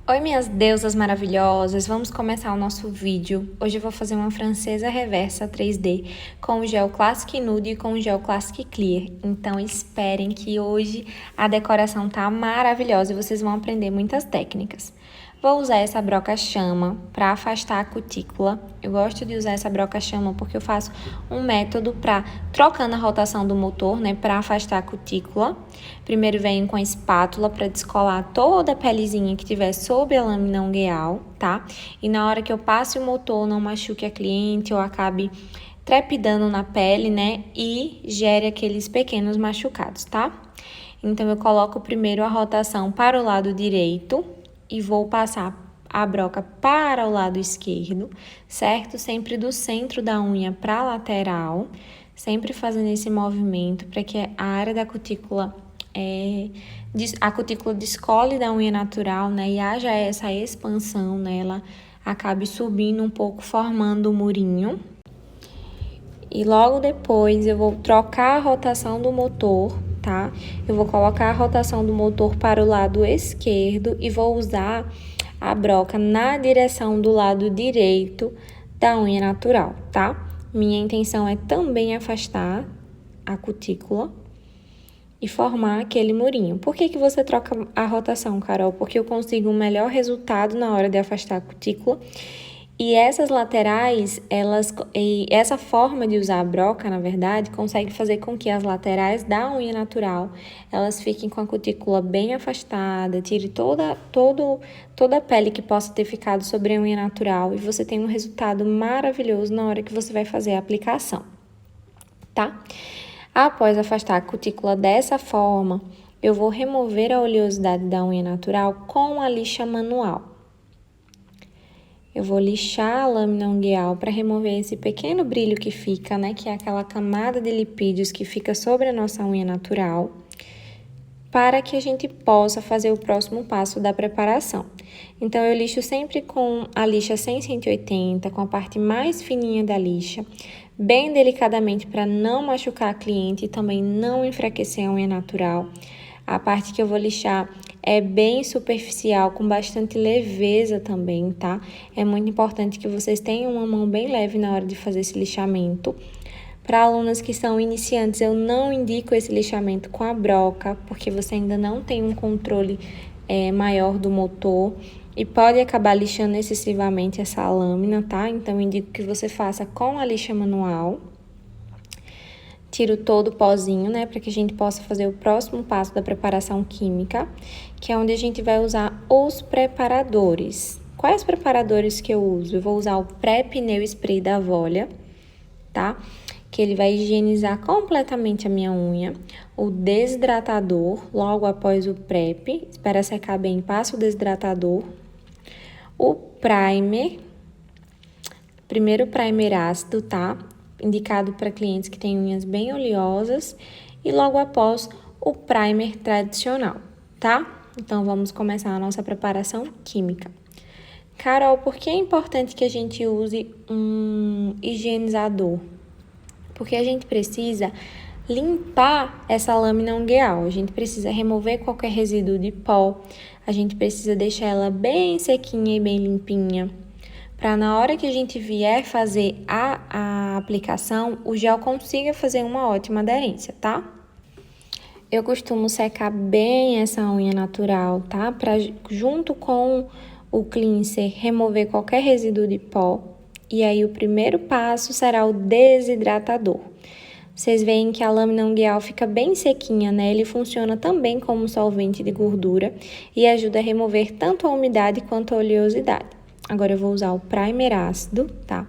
Oi, minhas deusas maravilhosas! Vamos começar o nosso vídeo. Hoje eu vou fazer uma francesa reversa 3D com o gel Classic Nude e com o gel Classic Clear. Então, esperem que hoje a decoração tá maravilhosa e vocês vão aprender muitas técnicas. Vou usar essa broca-chama para afastar a cutícula. Eu gosto de usar essa broca-chama porque eu faço um método para trocando a rotação do motor, né, para afastar a cutícula. Primeiro venho com a espátula para descolar toda a pelezinha que tiver sob a lâmina ungueal, tá? E na hora que eu passe o motor, não machuque a cliente ou acabe trepidando na pele, né, e gere aqueles pequenos machucados, tá? Então, eu coloco primeiro a rotação para o lado direito e vou passar a broca para o lado esquerdo, certo? Sempre do centro da unha para a lateral, sempre fazendo esse movimento para que a área da cutícula, a cutícula descole da unha natural, né? E haja essa expansão nela, acabe subindo um pouco, formando o murinho. E logo depois eu vou trocar a rotação do motor, tá? Eu vou colocar a rotação do motor para o lado esquerdo e vou usar a broca na direção do lado direito da unha natural, tá? Minha intenção é também afastar a cutícula e formar aquele murinho. Por que você troca a rotação, Carol? Porque eu consigo um melhor resultado na hora de afastar a cutícula. E essas laterais, essa forma de usar a broca, na verdade, consegue fazer com que as laterais da unha natural, elas fiquem com a cutícula bem afastada, tire toda a pele que possa ter ficado sobre a unha natural e você tem um resultado maravilhoso na hora que você vai fazer a aplicação, tá? Após afastar a cutícula dessa forma, eu vou remover a oleosidade da unha natural com a lixa manual. Eu vou lixar a lâmina ungueal para remover esse pequeno brilho que fica, né? Que é aquela camada de lipídios que fica sobre a nossa unha natural, para que a gente possa fazer o próximo passo da preparação. Então, eu lixo sempre com a lixa 100/180, com a parte mais fininha da lixa, bem delicadamente para não machucar a cliente e também não enfraquecer a unha natural. A parte que eu vou lixar é bem superficial, com bastante leveza também, tá? É muito importante que vocês tenham uma mão bem leve na hora de fazer esse lixamento. Para alunas que são iniciantes, eu não indico esse lixamento com a broca, porque você ainda não tem um controle maior do motor e pode acabar lixando excessivamente essa lâmina, tá? Então, eu indico que você faça com a lixa manual. Tiro todo o pozinho, né, para que a gente possa fazer o próximo passo da preparação química, que é onde a gente vai usar os preparadores. Quais preparadores que eu uso? Eu vou usar o pré-pneu spray da Volia, tá? Que ele vai higienizar completamente a minha unha. O desidratador, logo após o prep, espera secar bem, passa o desidratador. O primer, primeiro primer ácido, tá? Indicado para clientes que têm unhas bem oleosas, e logo após o primer tradicional, tá? Então, vamos começar a nossa preparação química. Carol, por que é importante que a gente use um higienizador? Porque a gente precisa limpar essa lâmina ungueal, a gente precisa remover qualquer resíduo de pó, a gente precisa deixar ela bem sequinha e bem limpinha, para na hora que a gente vier fazer a aplicação, o gel consiga fazer uma ótima aderência, tá? Eu costumo secar bem essa unha natural, tá? Para junto com o cleanser remover qualquer resíduo de pó. E aí o primeiro passo será o desidratador. Vocês veem que a lâmina ungueal fica bem sequinha, né? Ele funciona também como solvente de gordura e ajuda a remover tanto a umidade quanto a oleosidade. Agora, eu vou usar o primer ácido, tá?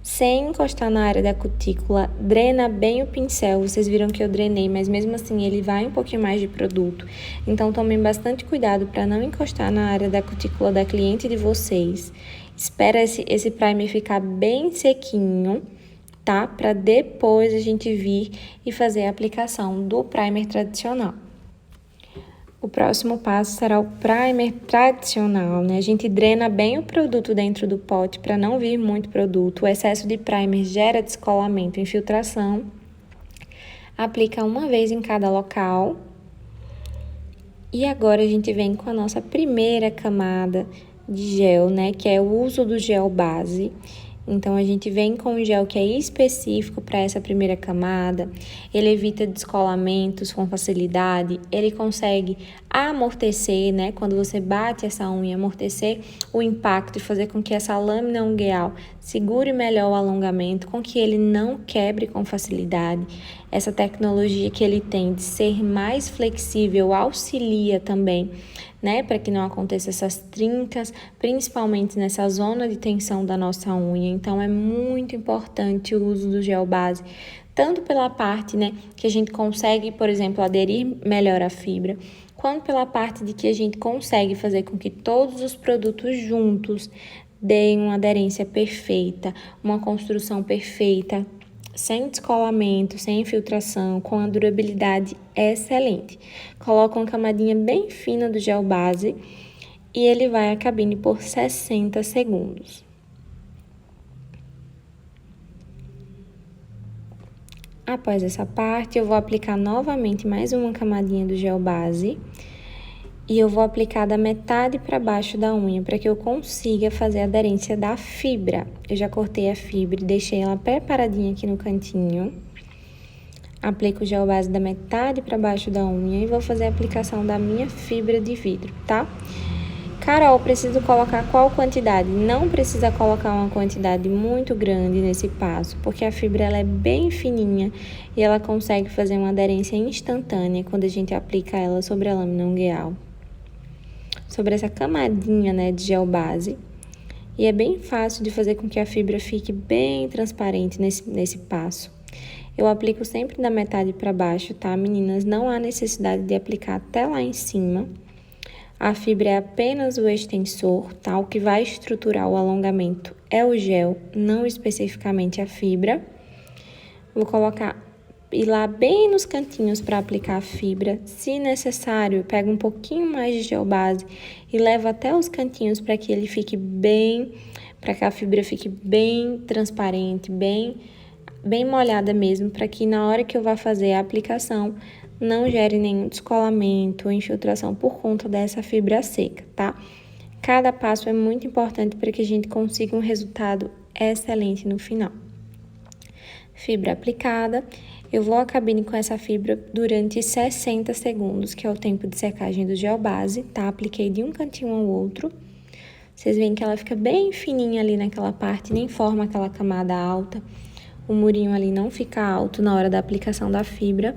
Sem encostar na área da cutícula, drena bem o pincel. Vocês viram que eu drenei, mas mesmo assim ele vai um pouquinho mais de produto. Então, tomem bastante cuidado para não encostar na área da cutícula da cliente de vocês. Espera esse primer ficar bem sequinho, tá? Para depois a gente vir e fazer a aplicação do primer tradicional. O próximo passo será o primer tradicional, né? A gente drena bem o produto dentro do pote para não vir muito produto. O excesso de primer gera descolamento e infiltração. Aplica uma vez em cada local E agora a gente vem com a nossa primeira camada de gel, né, que é o uso do gel base. Então, a gente vem com um gel que é específico para essa primeira camada, ele evita descolamentos com facilidade, ele consegue amortecer, né, quando você bate essa unha, amortecer o impacto e fazer com que essa lâmina ungueal segure melhor o alongamento, com que ele não quebre com facilidade. Essa tecnologia que ele tem de ser mais flexível auxilia também, né, para que não aconteça essas trincas, principalmente nessa zona de tensão da nossa unha. Então, é muito importante o uso do gel base, tanto pela parte, né, que a gente consegue, por exemplo, aderir melhor à fibra, quanto pela parte de que a gente consegue fazer com que todos os produtos juntos deem uma aderência perfeita, uma construção perfeita, sem descolamento, sem infiltração, com a durabilidade excelente. Coloca uma camadinha bem fina do gel base e ele vai à cabine por 60 segundos. Após essa parte, eu vou aplicar novamente mais uma camadinha do gel base e eu vou aplicar da metade para baixo da unha, para que eu consiga fazer a aderência da fibra. Eu já cortei a fibra e deixei ela preparadinha aqui no cantinho. Aplico o gel base da metade para baixo da unha e vou fazer a aplicação da minha fibra de vidro, tá? Carol, preciso colocar qual quantidade? Não precisa colocar uma quantidade muito grande nesse passo, porque a fibra ela é bem fininha e ela consegue fazer uma aderência instantânea quando a gente aplica ela sobre a lâmina ungueal, sobre essa camadinha, né, de gel base. E é bem fácil de fazer com que a fibra fique bem transparente nesse passo. Eu aplico sempre da metade para baixo, tá, meninas? Não há necessidade de aplicar até lá em cima. A fibra é apenas o extensor, tá? O que vai estruturar o alongamento é o gel, não especificamente a fibra. Vou colocar ir lá bem nos cantinhos para aplicar a fibra. Se necessário, pego um pouquinho mais de gel base e levo até os cantinhos para que ele fique bem, para que a fibra fique bem transparente, bem molhada mesmo, para que na hora que eu vá fazer a aplicação não gere nenhum descolamento ou infiltração por conta dessa fibra seca, tá? Cada passo é muito importante para que a gente consiga um resultado excelente no final. Fibra aplicada, eu vou à cabine com essa fibra durante 60 segundos, que é o tempo de secagem do gel base, tá? Apliquei de um cantinho ao outro. Vocês veem que ela fica bem fininha ali naquela parte, nem forma aquela camada alta. O murinho ali não fica alto na hora da aplicação da fibra.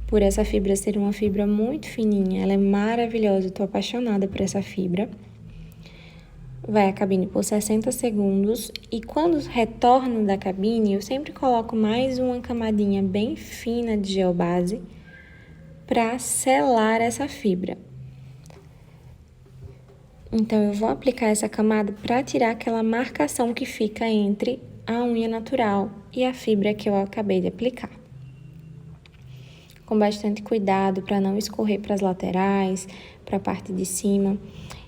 Por essa fibra ser uma fibra muito fininha, ela é maravilhosa, eu tô apaixonada por essa fibra. Vai à cabine por 60 segundos e quando retorno da cabine, eu sempre coloco mais uma camadinha bem fina de gel base para selar essa fibra. Então, eu vou aplicar essa camada para tirar aquela marcação que fica entre a unha natural e a fibra que eu acabei de aplicar. Com bastante cuidado para não escorrer para as laterais, para a parte de cima.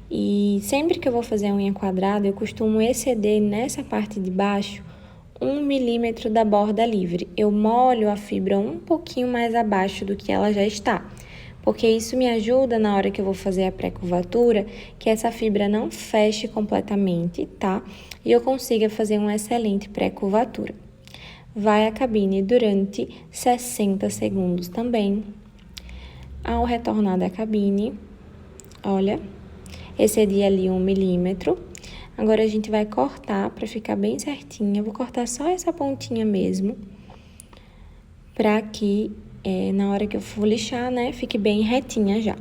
E sempre que eu vou fazer a unha quadrada, eu costumo exceder nessa parte de baixo 1 milímetro da borda livre. Eu molho a fibra um pouquinho mais abaixo do que ela já está, porque isso me ajuda na hora que eu vou fazer a pré-curvatura, que essa fibra não feche completamente, tá? E eu consiga fazer uma excelente pré-curvatura. Vai à cabine durante 60 segundos também. Ao retornar da cabine, olha, excedi ali 1 milímetro. Agora a gente vai cortar para ficar bem certinha. Vou cortar só essa pontinha mesmo, para que na hora que eu for lixar, né, fique bem retinha já.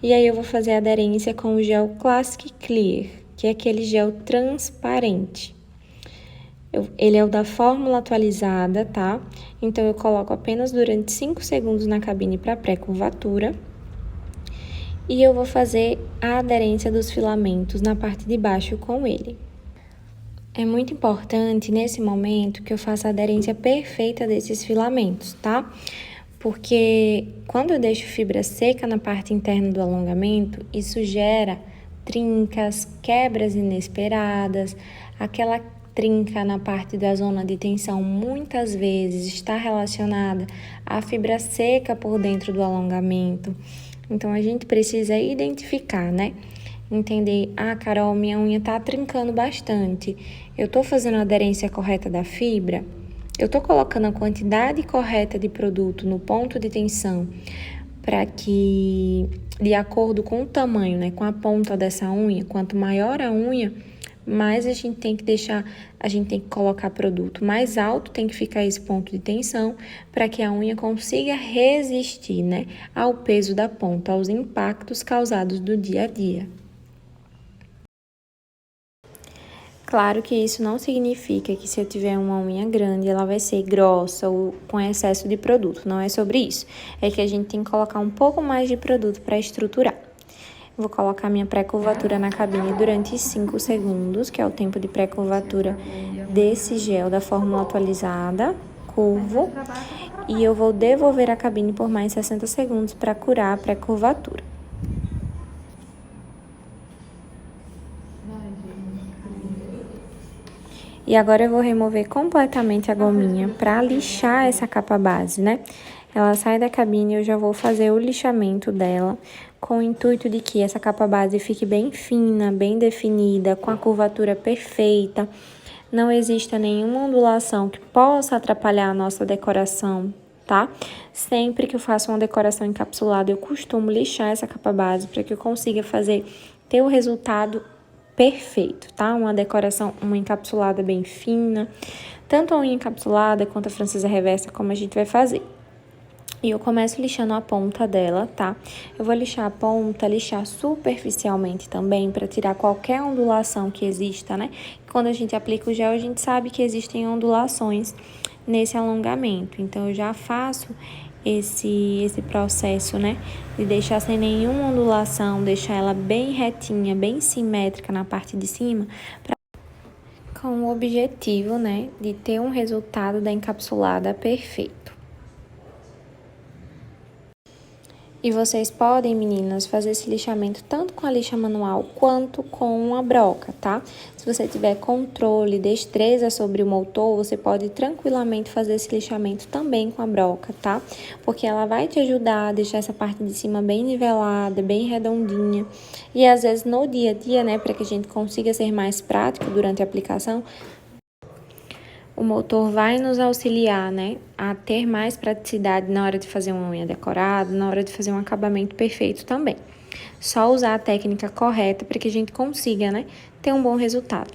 E aí eu vou fazer a aderência com o gel Classic Clear, que é aquele gel transparente. Ele é o da fórmula atualizada, tá? Então, eu coloco apenas durante 5 segundos na cabine para pré-curvatura. E eu vou fazer a aderência dos filamentos na parte de baixo com ele. É muito importante, nesse momento, que eu faça a aderência perfeita desses filamentos, tá? Porque quando eu deixo fibra seca na parte interna do alongamento, isso gera trincas, quebras inesperadas, aquela trinca na parte da zona de tensão muitas vezes está relacionada à fibra seca por dentro do alongamento. Então, a gente precisa identificar, né? Entender, Carol, minha unha tá trincando bastante. Eu tô fazendo a aderência correta da fibra? Eu tô colocando a quantidade correta de produto no ponto de tensão para que, de acordo com o tamanho, né, com a ponta dessa unha, quanto maior a unha, mais a gente tem que colocar produto mais alto, tem que ficar esse ponto de tensão para que a unha consiga resistir, né, ao peso da ponta, aos impactos causados do dia a dia. Claro que isso não significa que se eu tiver uma unha grande, ela vai ser grossa ou com excesso de produto. Não é sobre isso. É que a gente tem que colocar um pouco mais de produto para estruturar. Vou colocar minha pré-curvatura na cabine durante 5 segundos, que é o tempo de pré-curvatura desse gel da fórmula atualizada, curvo. E eu vou devolver a cabine por mais 60 segundos para curar a pré-curvatura. E agora eu vou remover completamente a gominha para lixar essa capa base, né? Ela sai da cabine e eu já vou fazer o lixamento dela com o intuito de que essa capa base fique bem fina, bem definida, com a curvatura perfeita. Não exista nenhuma ondulação que possa atrapalhar a nossa decoração, tá? Sempre que eu faço uma decoração encapsulada, eu costumo lixar essa capa base para que eu consiga ter o resultado perfeito, tá? Uma decoração, uma encapsulada bem fina, tanto a unha encapsulada quanto a francesa reversa, como a gente vai fazer. E eu começo lixando a ponta dela, tá? Eu vou lixar a ponta, lixar superficialmente também, para tirar qualquer ondulação que exista, né? Quando a gente aplica o gel, a gente sabe que existem ondulações nesse alongamento. Então, eu já faço esse processo, né? De deixar sem nenhuma ondulação, deixar ela bem retinha, bem simétrica na parte de cima, com o objetivo, né? De ter um resultado da encapsulada perfeito. E vocês podem, meninas, fazer esse lixamento tanto com a lixa manual quanto com a broca, tá? Se você tiver controle, destreza sobre o motor, você pode tranquilamente fazer esse lixamento também com a broca, tá? Porque ela vai te ajudar a deixar essa parte de cima bem nivelada, bem redondinha. E às vezes no dia a dia, né, para que a gente consiga ser mais prático durante a aplicação, o motor vai nos auxiliar, né, a ter mais praticidade na hora de fazer uma unha decorada, na hora de fazer um acabamento perfeito também. Só usar a técnica correta para que a gente consiga, né, ter um bom resultado.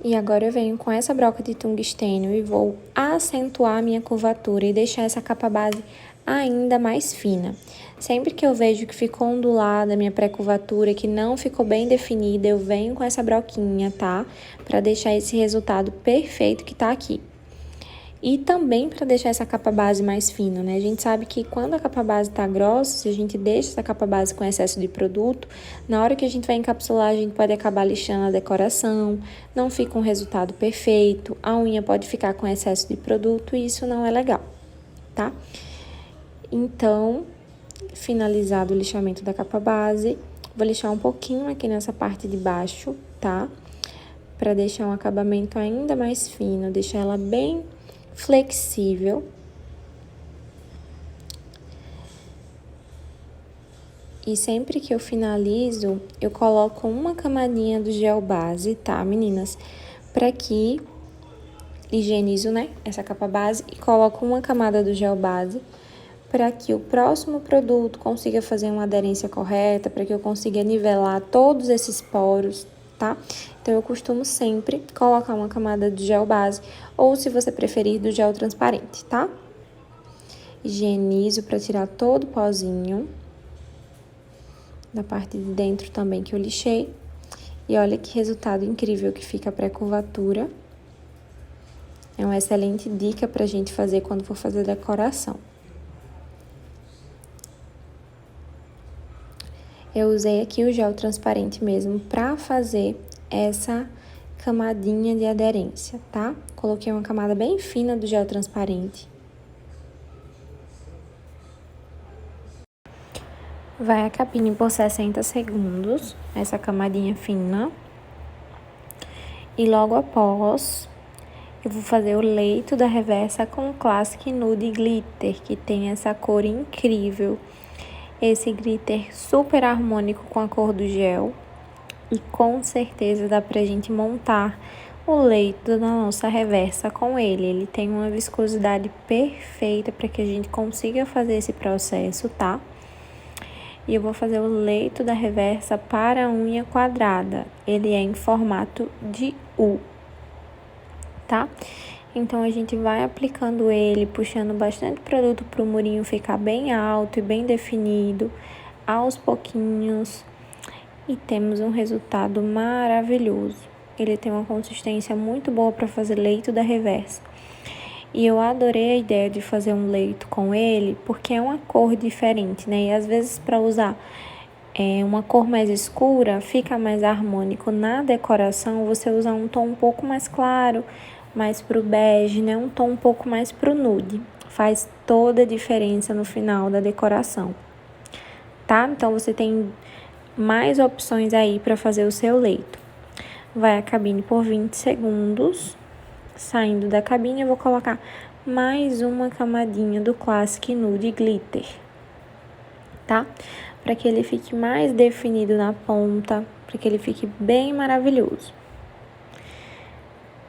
E agora eu venho com essa broca de tungstênio e vou acentuar a minha curvatura e deixar essa capa base ainda mais fina. Sempre que eu vejo que ficou ondulada a minha pré-curvatura, que não ficou bem definida, eu venho com essa broquinha, tá? Pra deixar esse resultado perfeito que tá aqui. E também para deixar essa capa base mais fina, né? A gente sabe que quando a capa base tá grossa, se a gente deixa essa capa base com excesso de produto, na hora que a gente vai encapsular, a gente pode acabar lixando a decoração, não fica um resultado perfeito, a unha pode ficar com excesso de produto e isso não é legal, tá? Então, finalizado o lixamento da capa base, vou lixar um pouquinho aqui nessa parte de baixo, tá? Para deixar um acabamento ainda mais fino, deixar ela bem flexível. E sempre que eu finalizo, eu coloco uma camadinha do gel base, tá, meninas? Para que higienizo, né, essa capa base e coloco uma camada do gel base para que o próximo produto consiga fazer uma aderência correta, para que eu consiga nivelar todos esses poros, tá? Então, eu costumo sempre colocar uma camada de gel base, ou se você preferir, do gel transparente, tá? Higienizo para tirar todo o pozinho da parte de dentro também que eu lixei. E olha que resultado incrível que fica a pré-curvatura. É uma excelente dica pra gente fazer quando for fazer decoração. Eu usei aqui o gel transparente mesmo pra fazer essa camadinha de aderência, tá? Coloquei uma camada bem fina do gel transparente. Vai a capinha por 60 segundos, essa camadinha fina. E logo após, Eu vou fazer o leito da reversa com Classic Nude Glitter, que tem essa cor incrível. Esse glitter super harmônico com a cor do gel. E com certeza dá pra gente montar o leito da nossa reversa com ele. Ele tem uma viscosidade perfeita para que a gente consiga fazer esse processo, tá? E eu vou fazer o leito da reversa para a unha quadrada. Ele é em formato de U, tá? Então, a gente vai aplicando ele, puxando bastante produto para o murinho ficar bem alto e bem definido, aos pouquinhos. E temos um resultado maravilhoso. Ele tem uma consistência muito boa para fazer leito da reversa. E eu adorei a ideia de fazer um leito com ele, porque é uma cor diferente, né? E às vezes para usar uma cor mais escura, fica mais harmônico na decoração, você usar um tom um pouco mais claro, mais pro bege, né? Um tom um pouco mais pro nude. Faz toda a diferença no final da decoração, tá? Então, você tem mais opções aí para fazer o seu leito. Vai a cabine por 20 segundos. Saindo da cabine, eu vou colocar mais uma camadinha do Classic Nude Glitter, tá? Para que ele fique mais definido na ponta, para que ele fique bem maravilhoso.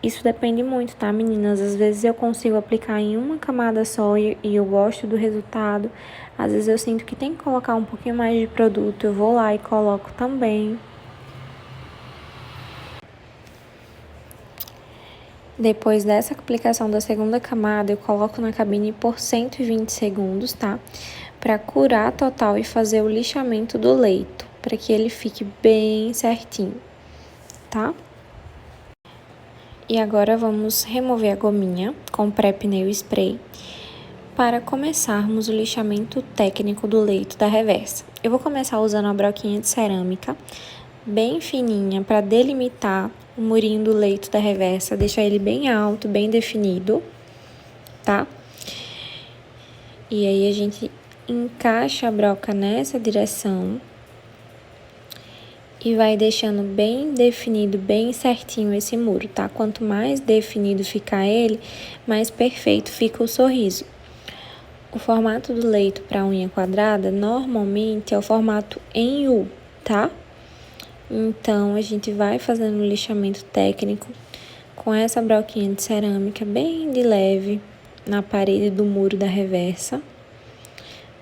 Isso depende muito, tá, meninas? Às vezes eu consigo aplicar em uma camada só e eu gosto do resultado. Às vezes eu sinto que tem que colocar um pouquinho mais de produto, eu vou lá e coloco também. Depois dessa aplicação da segunda camada, eu coloco na cabine por 120 segundos, tá? Para curar total e fazer o lixamento do leito, para que ele fique bem certinho, tá? E agora vamos remover a gominha com Prep Nail Spray para começarmos o lixamento técnico do leito da reversa. Eu vou começar usando a broquinha de cerâmica bem fininha para delimitar o murinho do leito da reversa, deixar ele bem alto, bem definido, tá? E aí a gente encaixa a broca nessa direção e vai deixando bem definido, bem certinho esse muro, tá? Quanto mais definido ficar ele, mais perfeito fica o sorriso. O formato do leito para unha quadrada normalmente é o formato em U, tá? Então, a gente vai fazendo o lixamento técnico com essa broquinha de cerâmica bem de leve na parede do muro da reversa,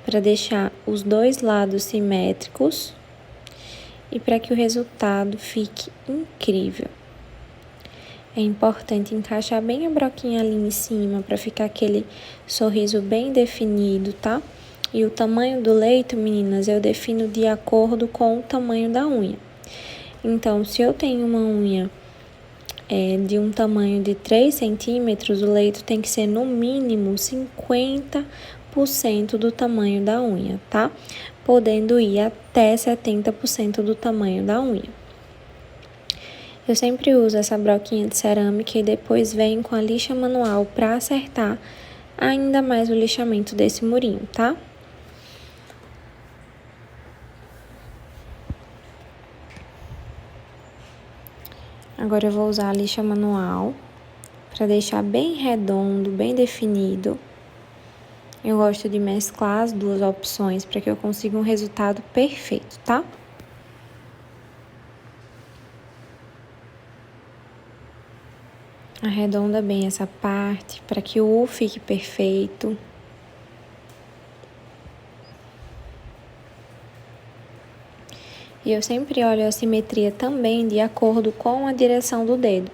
para deixar os dois lados simétricos e para que o resultado fique incrível. É importante encaixar bem a broquinha ali em cima para ficar aquele sorriso bem definido, tá? E o tamanho do leito, meninas, eu defino de acordo com o tamanho da unha. Então, se eu tenho uma unha de um tamanho de 3 centímetros, o leito tem que ser no mínimo 50% do tamanho da unha, tá? Podendo ir até 70% do tamanho da unha. Eu sempre uso essa broquinha de cerâmica e depois venho com a lixa manual para acertar ainda mais o lixamento desse murinho, tá? Agora eu vou usar a lixa manual para deixar bem redondo, bem definido. Eu gosto de mesclar as duas opções para que eu consiga um resultado perfeito, tá? Arredonda bem essa parte para que o U fique perfeito. E eu sempre olho a simetria também de acordo com a direção do dedo.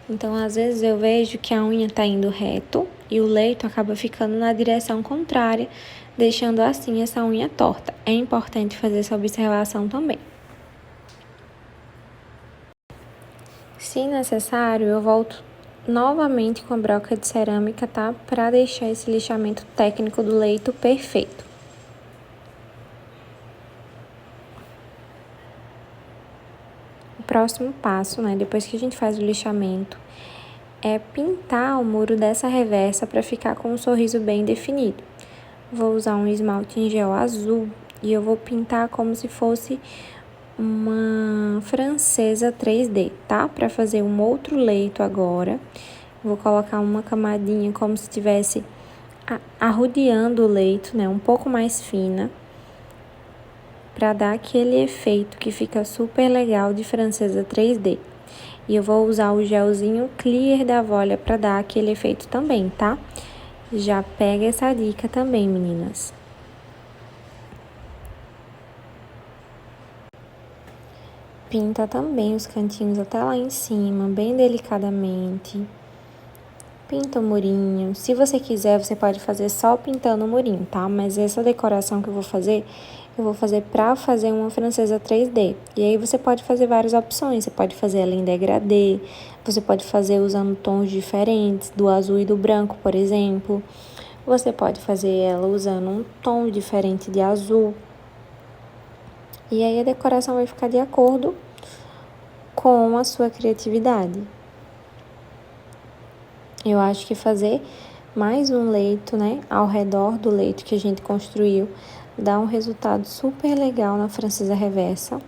Então, às vezes eu vejo que a unha tá indo reto e o leito acaba ficando na direção contrária, deixando assim essa unha torta. É importante fazer essa observação também. Se necessário, eu volto novamente com a broca de cerâmica, tá? Para deixar esse lixamento técnico do leito perfeito. Próximo passo, né, depois que a gente faz o lixamento, é pintar o muro dessa reversa para ficar com um sorriso bem definido. Vou usar um esmalte em gel azul e eu vou pintar como se fosse uma francesa 3D, tá? Para fazer um outro leito agora, Vou colocar uma camadinha como se estivesse arrodeando o leito, né? Um pouco mais fina, para dar aquele efeito que fica super legal de francesa 3D. E eu vou usar o gelzinho clear da Volia para dar aquele efeito também, tá? Já pega essa dica também, meninas. Pinta também os cantinhos até lá em cima, bem delicadamente. Pinta o murinho. Se você quiser, você pode fazer só pintando o murinho, tá? Mas essa decoração que eu vou fazer pra fazer uma francesa 3D. E aí você pode fazer várias opções. Você pode fazer ela em degradê, você pode fazer usando tons diferentes, do azul e do branco, por exemplo. Você pode fazer ela usando um tom diferente de azul. E aí a decoração vai ficar de acordo com a sua criatividade. Eu acho que fazer mais um leito, né, ao redor do leito que a gente construiu, dá um resultado super legal na francesa reversa.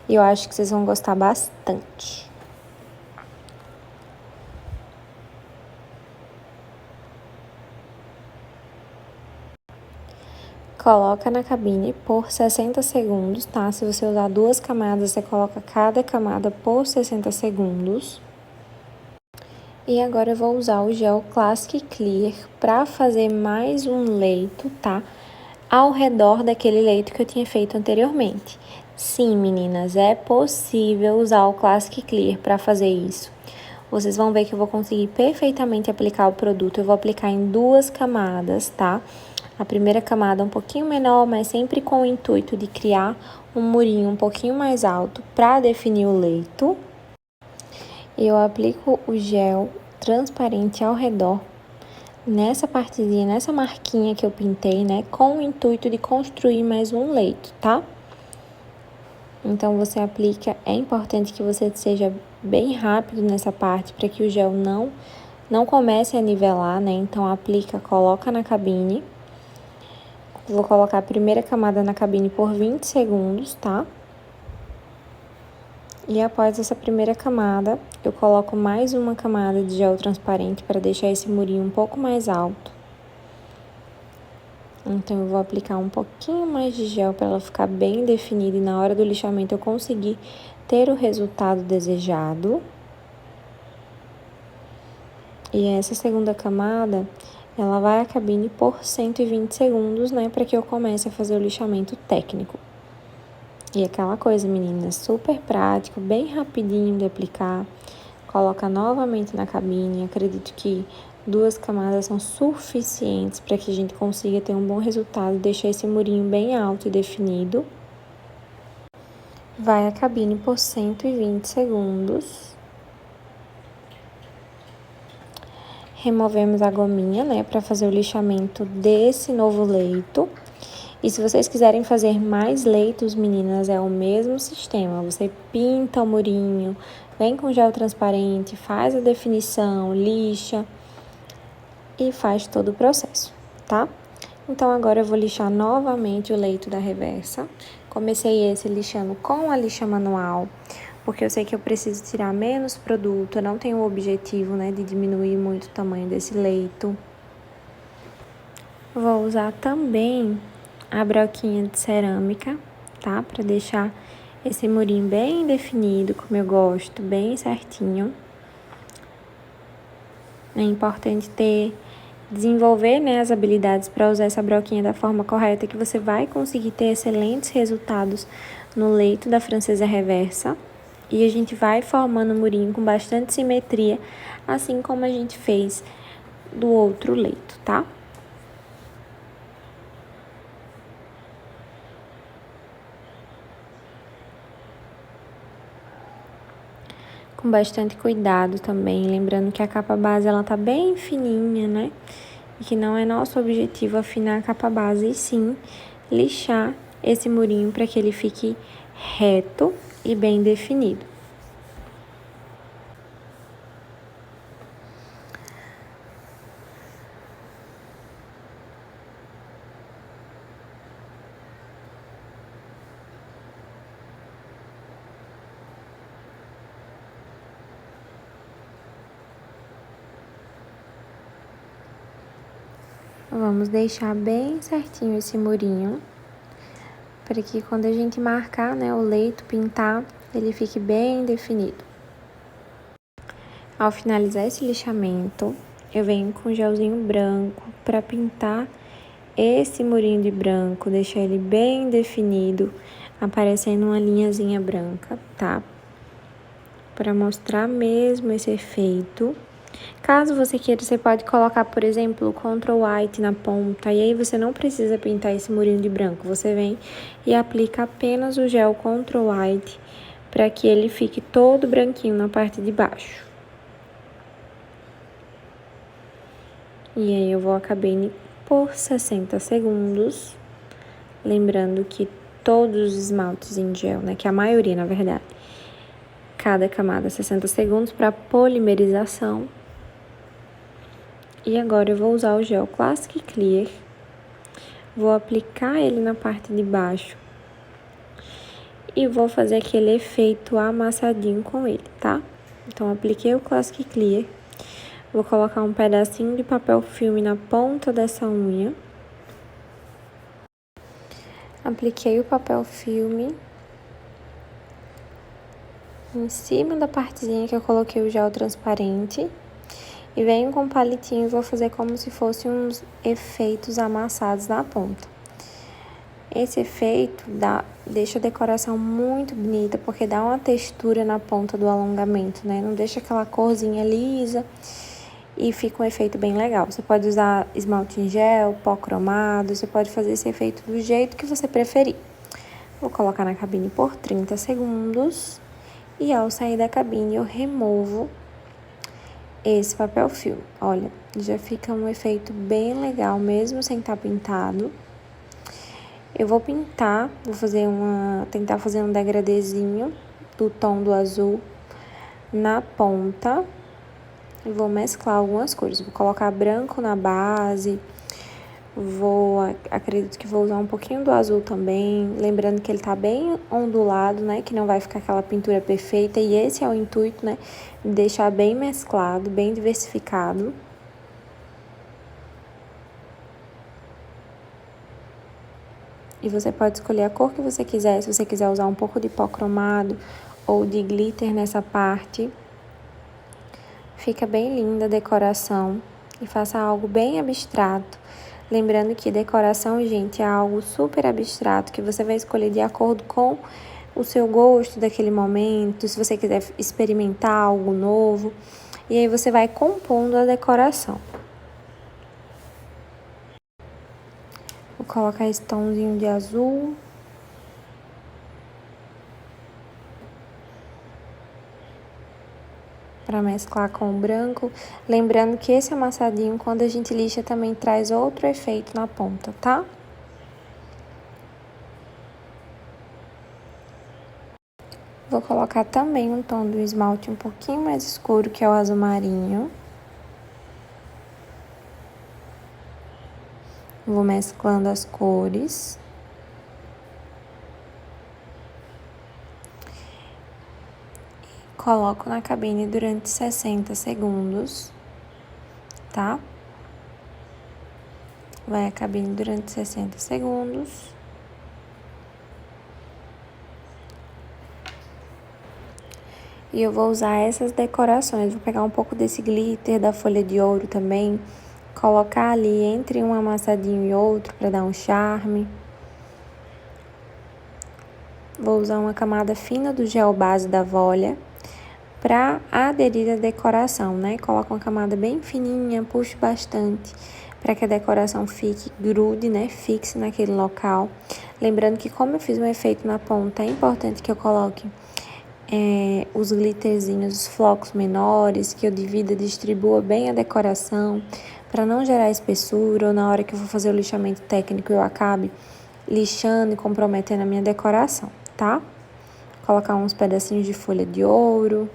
E eu acho que vocês vão gostar bastante. Coloca na cabine por 60 segundos, tá? Se você usar 2 camadas, você coloca cada camada por 60 segundos. E agora eu vou usar o gel Classic Clear para fazer mais um leito, tá? Ao redor daquele leito que eu tinha feito anteriormente. Sim, meninas, é possível usar o Classic Clear para fazer isso. Vocês vão ver que eu vou conseguir perfeitamente aplicar o produto. Eu vou aplicar em 2 camadas, tá? A primeira camada um pouquinho menor, mas sempre com o intuito de criar um murinho um pouquinho mais alto para definir o leito. Eu aplico o gel transparente ao redor, nessa partezinha, nessa marquinha que eu pintei, né? Com o intuito de construir mais um leito, tá? Então, você aplica, é importante que você seja bem rápido nessa parte, para que o gel não comece a nivelar, né? Então, aplica, coloca na cabine. Vou colocar a primeira camada na cabine por 20 segundos, tá? E após essa primeira camada, eu coloco mais uma camada de gel transparente para deixar esse murinho um pouco mais alto. Então, eu vou aplicar um pouquinho mais de gel para ela ficar bem definida e na hora do lixamento eu conseguir ter o resultado desejado. E essa segunda camada, ela vai à cabine por 120 segundos, né, para que eu comece a fazer o lixamento técnico. E aquela coisa, meninas, super prático, bem rapidinho de aplicar. Coloca novamente na cabine. Acredito que 2 camadas são suficientes para que a gente consiga ter um bom resultado, deixar esse murinho bem alto e definido. Vai à cabine por 120 segundos. Removemos a gominha, né, para fazer o lixamento desse novo leito. E se vocês quiserem fazer mais leitos, meninas, é o mesmo sistema. Você pinta o murinho, vem com gel transparente, faz a definição, lixa e faz todo o processo, tá? Então, agora eu vou lixar novamente o leito da reversa. Comecei esse lixando com a lixa manual, porque eu sei que eu preciso tirar menos produto. Eu não tenho o objetivo, né, de diminuir muito o tamanho desse leito. Vou usar também a broquinha de cerâmica, tá? Pra deixar esse murinho bem definido, como eu gosto, bem certinho. É importante desenvolver, né, as habilidades para usar essa broquinha da forma correta, que você vai conseguir ter excelentes resultados no leito da francesa reversa. E a gente vai formando o murinho com bastante simetria, assim como a gente fez do outro leito, tá? Com bastante cuidado também, lembrando que a capa base ela tá bem fininha, né? E que não é nosso objetivo afinar a capa base, e sim lixar esse murinho para que ele fique reto e bem definido. Vamos deixar bem certinho esse murinho, para que quando a gente marcar, né, o leito, pintar, ele fique bem definido. Ao finalizar esse lixamento, eu venho com gelzinho branco para pintar esse murinho de branco, deixar ele bem definido, aparecendo uma linhazinha branca, tá? Para mostrar mesmo esse efeito. Caso você queira, você pode colocar, por exemplo, o Control White na ponta, e aí você não precisa pintar esse murinho de branco. Você vem e aplica apenas o gel Control White para que ele fique todo branquinho na parte de baixo. E aí eu vou acabar por 60 segundos. Lembrando que todos os esmaltes em gel, né, que a maioria, na verdade, cada camada 60 segundos para polimerização. E agora eu vou usar o gel Classic Clear. Vou aplicar ele na parte de baixo. E vou fazer aquele efeito amassadinho com ele, tá? Então, apliquei o Classic Clear. Vou colocar um pedacinho de papel filme na ponta dessa unha. Apliquei o papel filme em cima da partezinha que eu coloquei o gel transparente. E venho com um palitinho e vou fazer como se fossem uns efeitos amassados na ponta. Esse efeito deixa a decoração muito bonita, porque dá uma textura na ponta do alongamento, né? Não deixa aquela corzinha lisa e fica um efeito bem legal. Você pode usar esmalte em gel, pó cromado, você pode fazer esse efeito do jeito que você preferir. Vou colocar na cabine por 30 segundos e ao sair da cabine eu removo esse papel filme. Olha, já fica um efeito bem legal mesmo sem estar pintado. Eu vou pintar, tentar fazer um degradezinho do tom do azul na ponta. E vou mesclar algumas cores. Vou colocar branco na base. Acredito que vou usar um pouquinho do azul também. Lembrando que ele tá bem ondulado, né? Que não vai ficar aquela pintura perfeita. E esse é o intuito, né? Deixar bem mesclado, bem diversificado. E você pode escolher a cor que você quiser, se você quiser usar um pouco de pó cromado ou de glitter nessa parte. Fica bem linda a decoração e faça algo bem abstrato. Lembrando que decoração, gente, é algo super abstrato que você vai escolher de acordo com o seu gosto daquele momento, se você quiser experimentar algo novo. E aí você vai compondo a decoração. Vou colocar esse tomzinho de azul. Para mesclar com o branco. Lembrando que esse amassadinho, quando a gente lixa, também traz outro efeito na ponta, tá? Vou colocar também um tom do esmalte um pouquinho mais escuro, que é o azul marinho. Vou mesclando as cores. Coloco na cabine durante 60 segundos, tá? Vai a cabine durante 60 segundos. E eu vou usar essas decorações. Vou pegar um pouco desse glitter da folha de ouro também. Colocar ali entre um amassadinho e outro para dar um charme. Vou usar uma camada fina do gel base da Volia para aderir à decoração, né? Coloco uma camada bem fininha, puxo bastante para que a decoração fique grude, né? Fixe naquele local. Lembrando que como eu fiz um efeito na ponta, é importante que eu coloque os glitterzinhos, os flocos menores, que eu divida, distribua bem a decoração, para não gerar espessura, ou na hora que eu for fazer o lixamento técnico eu acabe lixando e comprometendo a minha decoração, tá? Colocar uns pedacinhos de folha de ouro,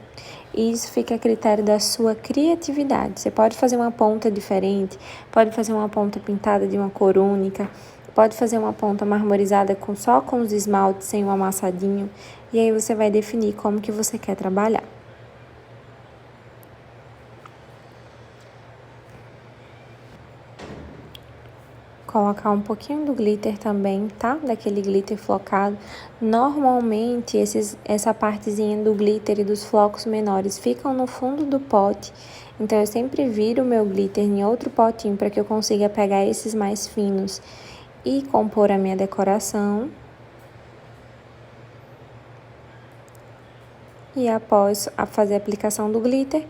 e isso fica a critério da sua criatividade. Você pode fazer uma ponta diferente, pode fazer uma ponta pintada de uma cor única, pode fazer uma ponta marmorizada só com os esmaltes, sem o amassadinho, e aí você vai definir como que você quer trabalhar. colocar um pouquinho do glitter também, tá? Daquele glitter flocado. Normalmente, essa partezinha do glitter e dos flocos menores ficam no fundo do pote. Então, eu sempre viro o meu glitter em outro potinho para que eu consiga pegar esses mais finos e compor a minha decoração. E após fazer a aplicação do glitter,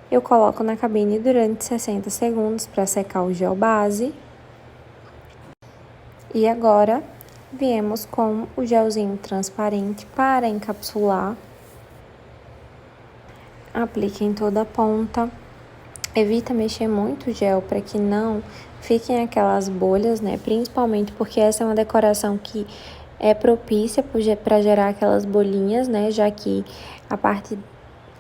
eu coloco na cabine durante 60 segundos para secar o gel base. E agora, viemos com o gelzinho transparente para encapsular. Aplique em toda a ponta. Evita mexer muito o gel para que não fiquem aquelas bolhas, né? Principalmente porque essa é uma decoração que é propícia para gerar aquelas bolinhas, né? Já que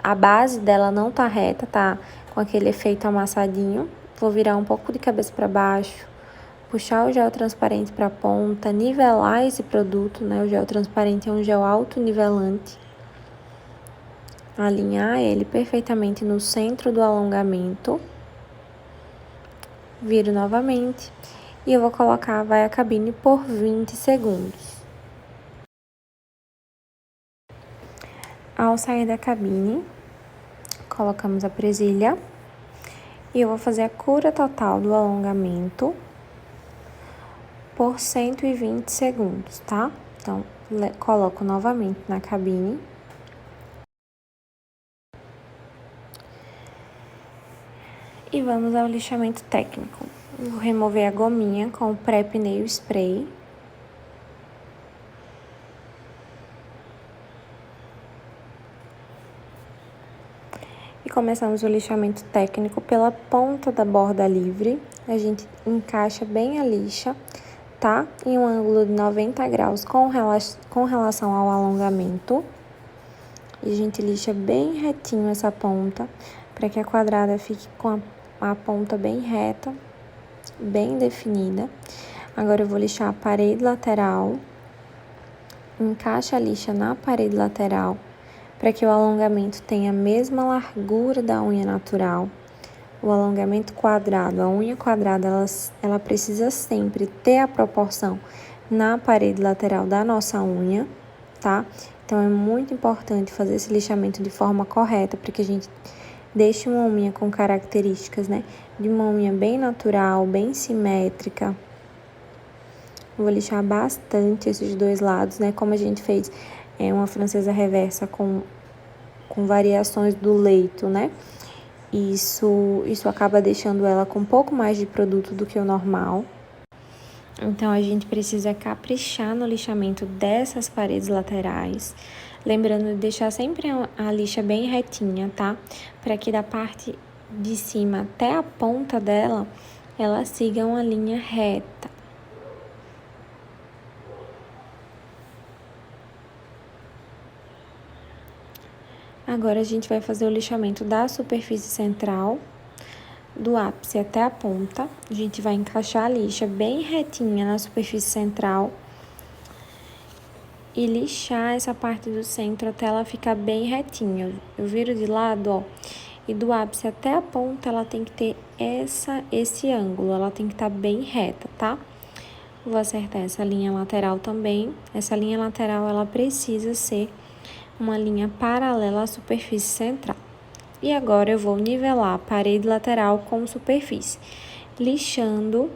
a base dela não tá reta, tá com aquele efeito amassadinho. Vou virar um pouco de cabeça para baixo, puxar o gel transparente para a ponta, nivelar esse produto, né? O gel transparente é um gel autonivelante. Alinhar ele perfeitamente no centro do alongamento. Viro novamente e eu vou colocar a cabine por 20 segundos. Ao sair da cabine, colocamos a presilha e eu vou fazer a cura total do alongamento por 120 segundos, tá? Então, coloco novamente na cabine. E vamos ao lixamento técnico. Vou remover a gominha com o pré-pneu spray. E começamos o lixamento técnico pela ponta da borda livre. A gente encaixa bem a lixa, tá? Em um ângulo de 90 graus com relação ao alongamento. E a gente lixa bem retinho essa ponta, para que a quadrada fique com a ponta bem reta, bem definida. Agora eu vou lixar a parede lateral. Encaixa a lixa na parede lateral, para que o alongamento tenha a mesma largura da unha natural. O alongamento quadrado, a unha quadrada, ela precisa sempre ter a proporção na parede lateral da nossa unha, tá? Então, é muito importante fazer esse lixamento de forma correta, para que a gente deixe uma unha com características, né? De uma unha bem natural, bem simétrica. Vou lixar bastante esses dois lados, né? Como a gente fez uma francesa reversa com variações do leito, né? Isso acaba deixando ela com um pouco mais de produto do que o normal. Então, a gente precisa caprichar no lixamento dessas paredes laterais. Lembrando de deixar sempre a lixa bem retinha, tá? Para que da parte de cima até a ponta dela, ela siga uma linha reta. Agora, a gente vai fazer o lixamento da superfície central, do ápice até a ponta. A gente vai encaixar a lixa bem retinha na superfície central e lixar essa parte do centro até ela ficar bem retinha. Eu viro de lado, ó, e do ápice até a ponta ela tem que ter esse ângulo, ela tem que estar bem reta, tá? Vou acertar essa linha lateral também. Essa linha lateral, ela precisa ser uma linha paralela à superfície central. E agora eu vou nivelar a parede lateral com superfície, lixando,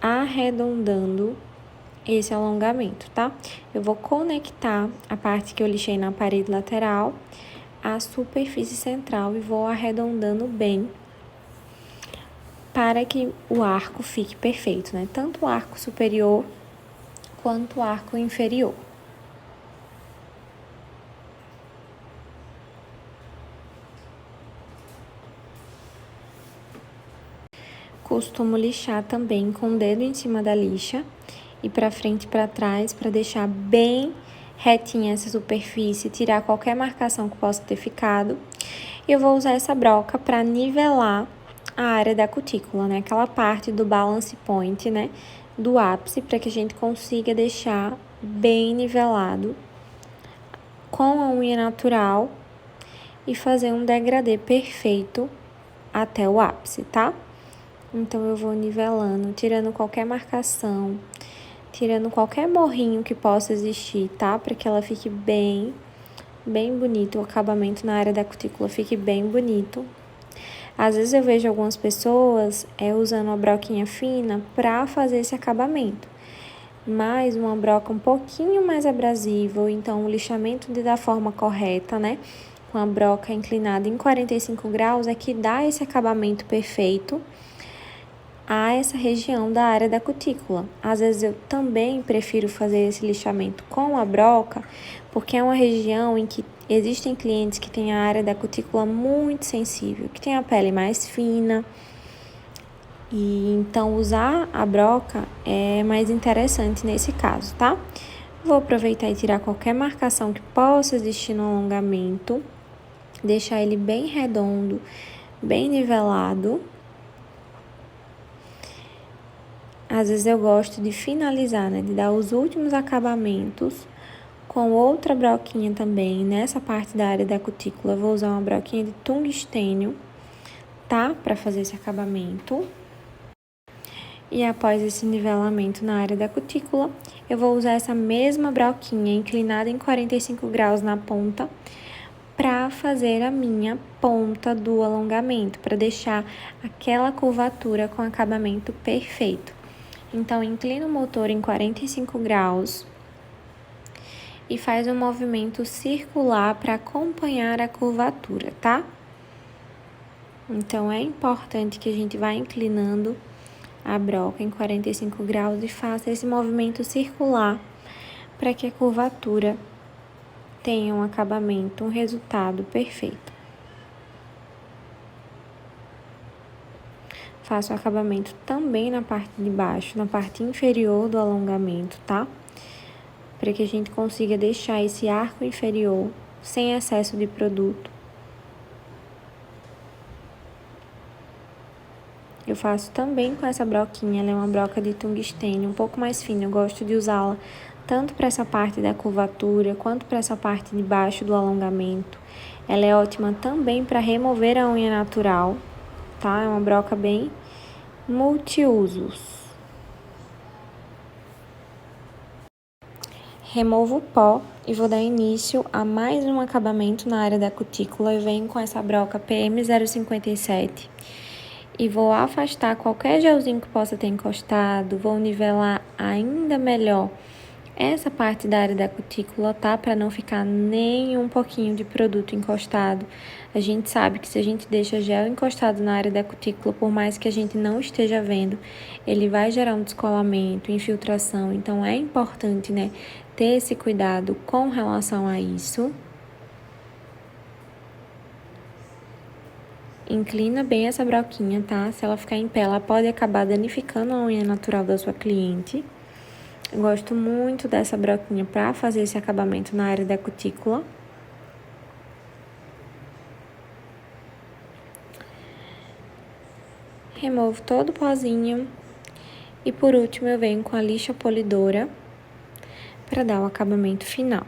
arredondando esse alongamento, tá? Eu vou conectar a parte que eu lixei na parede lateral à superfície central e vou arredondando bem para que o arco fique perfeito, né? Tanto o arco superior quanto o arco inferior. Costumo lixar também com o dedo em cima da lixa e para frente e para trás, para deixar bem retinha essa superfície, tirar qualquer marcação que possa ter ficado. E eu vou usar essa broca para nivelar a área da cutícula, né? Aquela parte do balance point, né? Do ápice, para que a gente consiga deixar bem nivelado com a unha natural e fazer um degradê perfeito até o ápice, tá? Então, eu vou nivelando, tirando qualquer marcação, tirando qualquer morrinho que possa existir, tá? Para que ela fique bem bonito, o acabamento na área da cutícula fique bem bonito. Às vezes eu vejo algumas pessoas usando uma broquinha fina para fazer esse acabamento, mas uma broca um pouquinho mais abrasiva, ou então o lixamento da forma correta, né? Com a broca inclinada em 45 graus é que dá esse acabamento perfeito a essa região da área da cutícula. Às vezes eu também prefiro fazer esse lixamento com a broca, porque é uma região em que existem clientes que têm a área da cutícula muito sensível, que tem a pele mais fina, e então usar a broca é mais interessante nesse caso, tá? Vou aproveitar e tirar qualquer marcação que possa existir no alongamento, deixar ele bem redondo, bem nivelado. Às vezes eu gosto de finalizar, né, de dar os últimos acabamentos com outra broquinha também. Nessa parte da área da cutícula, eu vou usar uma broquinha de tungstênio, tá? Para fazer esse acabamento. E após esse nivelamento na área da cutícula, eu vou usar essa mesma broquinha inclinada em 45 graus na ponta para fazer a minha ponta do alongamento, para deixar aquela curvatura com acabamento perfeito. Então, inclina o motor em 45 graus e faz um movimento circular para acompanhar a curvatura, tá? Então, é importante que a gente vá inclinando a broca em 45 graus e faça esse movimento circular para que a curvatura tenha um acabamento, um resultado perfeito. Faço o acabamento também na parte de baixo, na parte inferior do alongamento, tá? Para que a gente consiga deixar esse arco inferior sem excesso de produto. Eu faço também com essa broquinha, ela é uma broca de tungstênio, um pouco mais fina. Eu gosto de usá-la tanto para essa parte da curvatura, quanto para essa parte de baixo do alongamento. Ela é ótima também para remover a unha natural, tá? É uma broca bem multiusos. Removo o pó e vou dar início a mais um acabamento na área da cutícula. Eu venho com essa broca PM057 e vou afastar qualquer gelzinho que possa ter encostado, vou nivelar ainda melhor essa parte da área da cutícula, tá? Para não ficar nem um pouquinho de produto encostado. A gente sabe que se a gente deixa gel encostado na área da cutícula, por mais que a gente não esteja vendo, ele vai gerar um descolamento, infiltração. Então, é importante, né, ter esse cuidado com relação a isso. Inclina bem essa broquinha, tá? Se ela ficar em pé, ela pode acabar danificando a unha natural da sua cliente. Eu gosto muito dessa broquinha para fazer esse acabamento na área da cutícula. Removo todo o pozinho. E por último, eu venho com a lixa polidora para dar o acabamento final.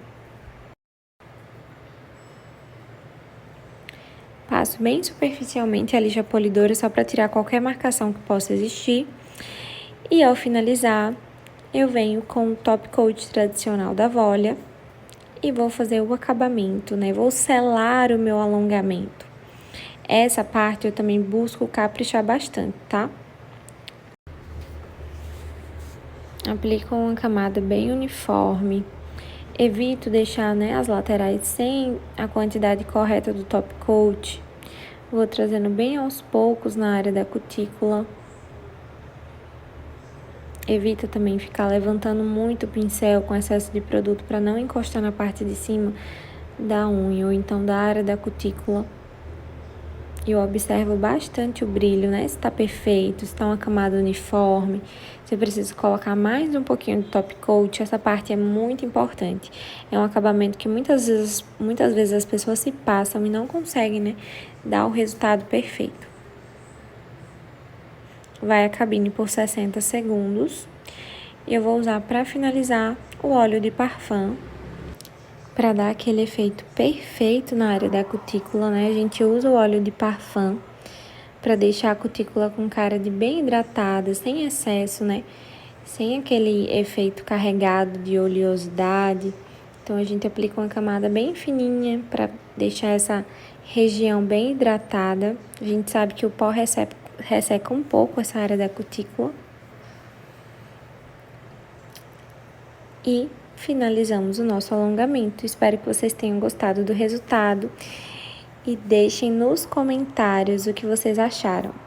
Passo bem superficialmente a lixa polidora só para tirar qualquer marcação que possa existir. E ao finalizar, eu venho com o top coat tradicional da Volia e vou fazer o acabamento, né? Vou selar o meu alongamento. Essa parte eu também busco caprichar bastante, tá? Aplico uma camada bem uniforme. Evito deixar, né, as laterais sem a quantidade correta do top coat. Vou trazendo bem aos poucos na área da cutícula. Evita também ficar levantando muito o pincel com excesso de produto para não encostar na parte de cima da unha ou então da área da cutícula. Eu observo bastante o brilho, né? Se tá perfeito, se tá uma camada uniforme, se eu preciso colocar mais um pouquinho de top coat, essa parte é muito importante. É um acabamento que muitas vezes as pessoas se passam e não conseguem, né, dar o resultado perfeito. Vai a cabine por 60 segundos. E eu vou usar para finalizar o óleo de parfum para dar aquele efeito perfeito na área da cutícula, né? A gente usa o óleo de parfum para deixar a cutícula com cara de bem hidratada, sem excesso, né? Sem aquele efeito carregado de oleosidade. Então, a gente aplica uma camada bem fininha para deixar essa região bem hidratada. A gente sabe que o pó resseca um pouco essa área da cutícula. E finalizamos o nosso alongamento. Espero que vocês tenham gostado do resultado e deixem nos comentários o que vocês acharam.